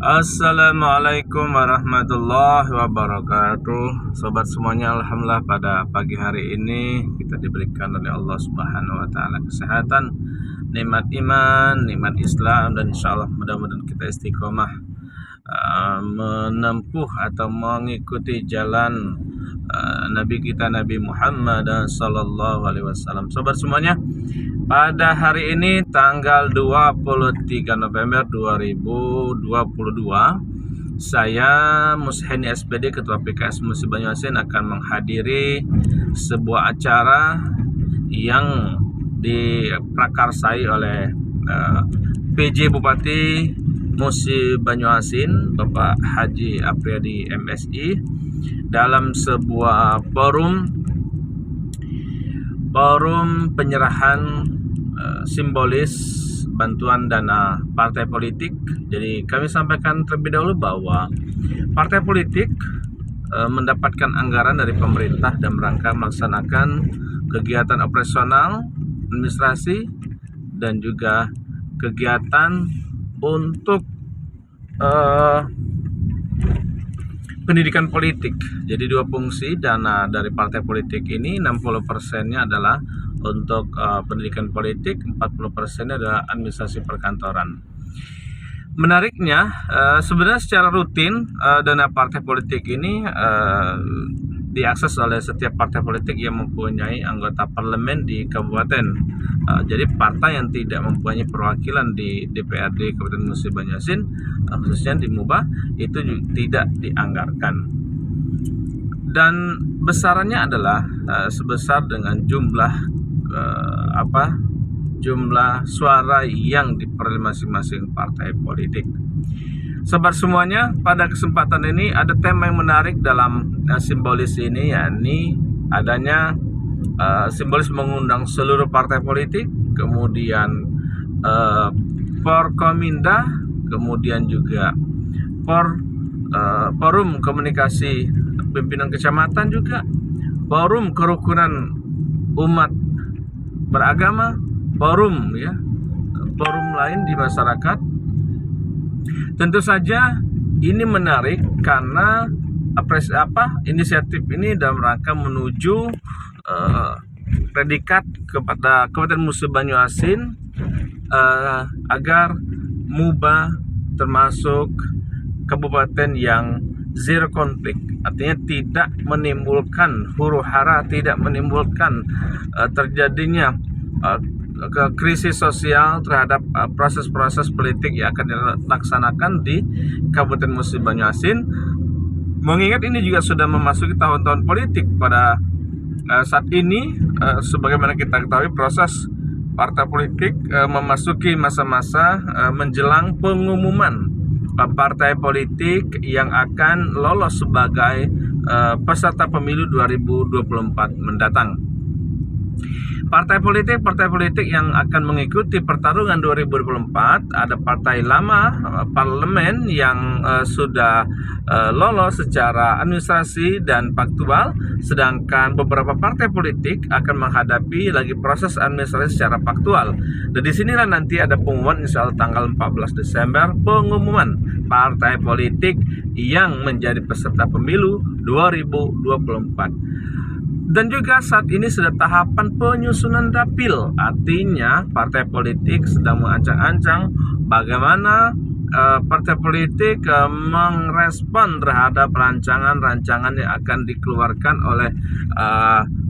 Assalamualaikum warahmatullahi wabarakatuh. Sobat semuanya, alhamdulillah pada pagi hari ini kita diberikan oleh Allah Subhanahu wa taala kesehatan, nikmat iman, nikmat Islam, dan insyaallah mudah-mudahan kita istiqomah menempuh atau mengikuti jalan Nabi kita Nabi Muhammad sallallahu alaihi wasallam. Sobat semuanya, pada hari ini tanggal 23 November 2022, saya Musheni SPD Ketua PKS Musi Banyuasin akan menghadiri sebuah acara yang diprakarsai oleh PJ Bupati Musi Banyuasin Bapak Haji Apriyadi MSI dalam sebuah forum penyerahan simbolis bantuan dana partai politik. Jadi kami sampaikan terlebih dahulu bahwa partai politik mendapatkan anggaran dari pemerintah dan rangka melaksanakan kegiatan operasional, administrasi, dan juga kegiatan untuk pendidikan politik. Jadi dua fungsi dana dari partai politik ini, 60%-nya adalah untuk pendidikan politik, 40%-nya adalah administrasi perkantoran. Menariknya, sebenarnya secara rutin dana partai politik ini diakses oleh setiap partai politik yang mempunyai anggota parlemen di kabupaten. Jadi partai yang tidak mempunyai perwakilan di DPRD Kabupaten Musi Banyuasin, khususnya di MUBA, itu tidak dianggarkan. Dan besarannya adalah sebesar dengan jumlah suara yang diperoleh masing-masing partai politik. Sobat semuanya, pada kesempatan ini ada tema yang menarik dalam simbolis ini, yakni adanya simbolis mengundang seluruh partai politik, kemudian Forkominda, kemudian juga forum komunikasi pimpinan kecamatan, juga forum kerukunan umat beragama, forum lain di masyarakat. Tentu saja ini menarik karena inisiatif ini dalam rangka menuju predikat kepada Kabupaten Musi Banyuasin agar MUBA termasuk kabupaten yang zero konflik, artinya tidak menimbulkan huru-hara, tidak menimbulkan terjadinya krisis sosial terhadap proses-proses politik yang akan dilaksanakan di Kabupaten Musi Banyuasin. Mengingat ini juga sudah memasuki tahun-tahun politik pada saat ini, sebagaimana kita ketahui proses partai politik memasuki masa-masa menjelang pengumuman partai politik yang akan lolos sebagai peserta pemilu 2024 mendatang. Partai politik yang akan mengikuti pertarungan 2024 ada partai lama parlemen yang sudah lolos secara administrasi dan faktual, sedangkan beberapa partai politik akan menghadapi lagi proses administrasi secara faktual. Dan disinilah nanti ada pengumuman, insya Allah tanggal 14 Desember, pengumuman partai politik yang menjadi peserta pemilu 2024. Dan juga saat ini sudah tahapan penyusunan dapil, artinya partai politik sedang mengancang-ancang bagaimana partai politik merespon terhadap rancangan-rancangan yang akan dikeluarkan oleh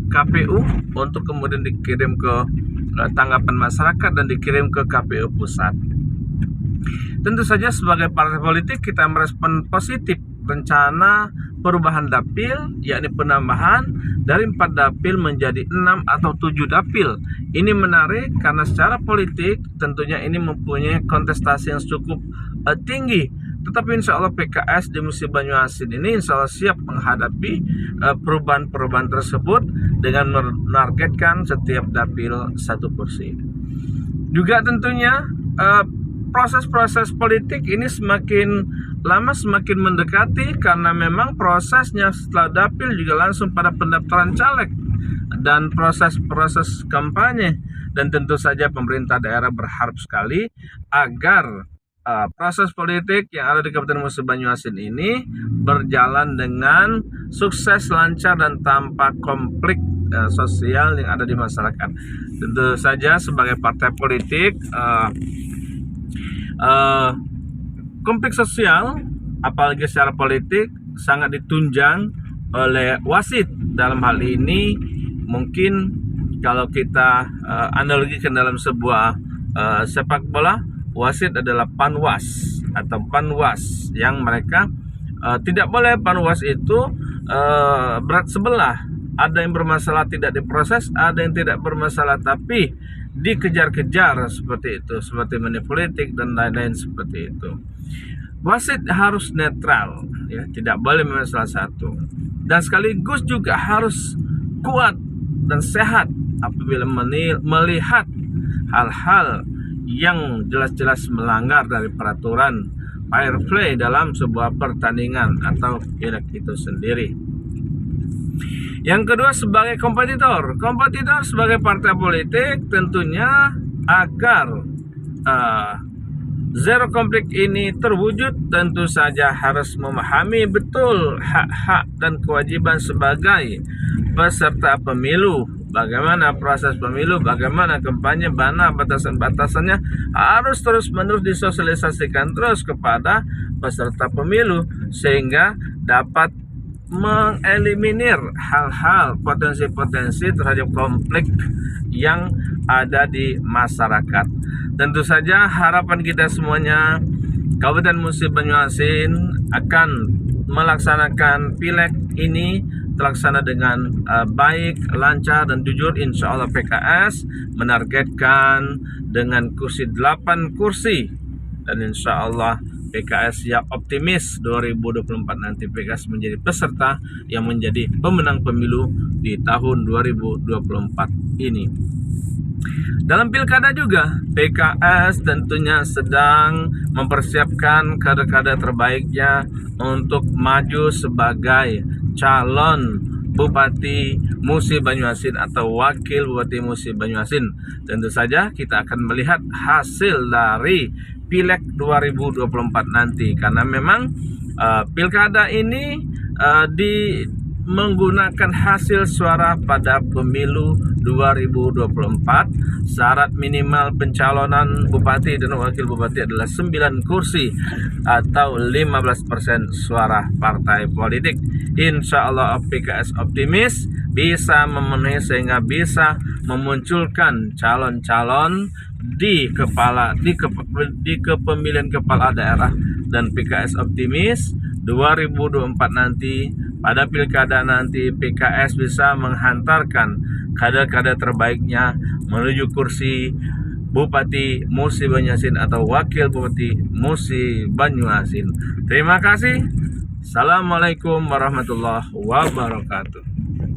KPU untuk kemudian dikirim ke tanggapan masyarakat dan dikirim ke KPU pusat. Tentu saja sebagai partai politik kita merespon positif rencana perubahan dapil, yakni penambahan dari 4 dapil menjadi 6 atau 7 dapil. Ini menarik karena secara politik tentunya ini mempunyai kontestasi yang cukup tinggi. Tetapi insya Allah PKS di Musi Banyuasin ini insya Allah siap menghadapi perubahan-perubahan tersebut dengan menargetkan setiap dapil 1 kursi. Juga tentunya proses-proses politik ini semakin lama semakin mendekati karena memang prosesnya setelah dapil juga langsung pada pendaftaran caleg dan proses kampanye. Dan tentu saja pemerintah daerah berharap sekali agar proses politik yang ada di Kabupaten Musi Banyuasin ini berjalan dengan sukses, lancar, dan tanpa konflik sosial yang ada di masyarakat. Tentu saja sebagai partai politik, konflik sosial apalagi secara politik sangat ditunjang oleh wasit. Dalam hal ini mungkin kalau kita analogikan dalam sebuah sepak bola, wasit adalah panwas atau panwas yang mereka tidak boleh panwas itu berat sebelah. Ada yang bermasalah tidak diproses, ada yang tidak bermasalah tapi dikejar-kejar seperti itu, seperti money politik dan lain-lain seperti itu. Wasit harus netral, ya, tidak boleh memilih salah satu, dan sekaligus juga harus kuat dan sehat apabila melihat hal-hal yang jelas-jelas melanggar dari peraturan fair play dalam sebuah pertandingan atau pileg itu sendiri. Yang kedua, sebagai kompetitor sebagai partai politik tentunya agar zero konflik ini terwujud, tentu saja harus memahami betul hak-hak dan kewajiban sebagai peserta pemilu. Bagaimana proses pemilu, bagaimana kampanye, mana batasan-batasannya harus terus-menerus disosialisasikan terus kepada peserta pemilu sehingga dapat mengeliminir hal-hal potensi-potensi terhadap konflik yang ada di masyarakat. Tentu saja harapan kita semuanya Kabupaten Musi Banyuasin akan melaksanakan pileg ini terlaksana dengan baik, lancar, dan jujur. Insya Allah PKS menargetkan dengan 8 kursi dan insya Allah PKS siap optimis 2024 nanti PKS menjadi peserta yang menjadi pemenang pemilu di tahun 2024 ini. Dalam pilkada juga PKS tentunya sedang mempersiapkan kader-kader terbaiknya untuk maju sebagai calon Bupati Musi Banyuasin atau Wakil Bupati Musi Banyuasin. Tentu saja kita akan melihat hasil dari Pileg 2024 nanti, karena memang pilkada ini menggunakan hasil suara pada pemilu 2024. Syarat minimal pencalonan bupati dan wakil bupati adalah 9 kursi atau 15% suara partai politik. Insya Allah PKS optimis bisa memenuhi sehingga bisa memunculkan calon-calon di kepemilian kepala daerah, dan PKS optimis 2024 nanti pada pilkada nanti PKS bisa menghantarkan kader-kader terbaiknya menuju kursi Bupati Musi Banyuasin atau Wakil Bupati Musi Banyuasin. Terima kasih. Assalamualaikum warahmatullahi wabarakatuh.